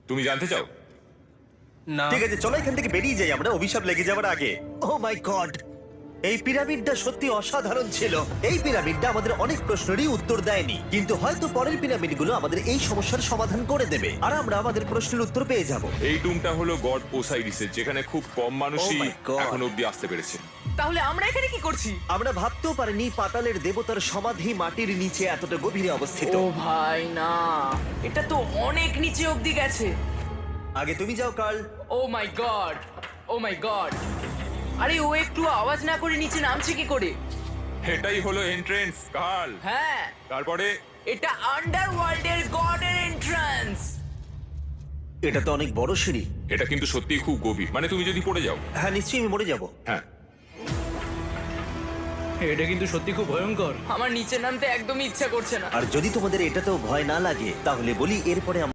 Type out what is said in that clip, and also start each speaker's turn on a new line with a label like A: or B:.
A: তুমি জানতে চাও?
B: না।
C: ঠিক আছে, চলো এখান থেকে বেরিয়ে যাই আমরা, অভিশাপ লেগে যাওয়ার আগে। ও মাই গড, এই পিরামিডটা সত্যি অসাধারণ ছিল। এই পিরামিডটা আমাদের অনেক প্রশ্নেরই উত্তর দেয়নি, কিন্তু হয়তো পরের পিরামিডগুলো আমাদের এই সমস্যার সমাধান করে দেবে, আর আমরা আমাদের প্রশ্নের উত্তর পেয়ে যাব।
A: এই টুমটা হলো গড ওসাইরিসের, যেখানে খুব কম মানুষই
C: Oh my God!
A: এখন অব্দি আসতে পেরেছে।
D: তাহলে আমরা এখানে কি করছি?
C: আমরা ভাবতেও পারিনি পাতালের দেবতার সমাধি মাটির নিচে এতটা গভীরে অবস্থিত।
D: ও ভাই না, এটা তো অনেক নিচে অবধি গেছে।
C: আগে তুমি যাও কার্ল।
D: ও মাই গড, ও মাই গড। আরে ও একটু আওয়াজ না করে নিচে নামছে কি করে?
A: এটাই হলো এন্ট্রেন্স, কাল।
D: হ্যাঁ,
A: তারপরে
D: এটা আন্ডারওয়ার্ল্ডের গডের এন্ট্রান্স।
C: এটা তো অনেক বড় সিঁড়ি।
A: এটা কিন্তু সত্যিই খুব গভীর, মানে তুমি যদি পড়ে যাও।
C: হ্যাঁ, নিশ্চয়ই আমি মরে যাব।
A: হ্যাঁ,
B: এটা কিন্তু সত্যি খুব ভয়ঙ্কর।
D: আমার নিচে নামতে একদমই ইচ্ছা করছে না।
C: আর যদি তোমাদের এটাতেও ভয় না লাগে তাহলে বলি, এরপরে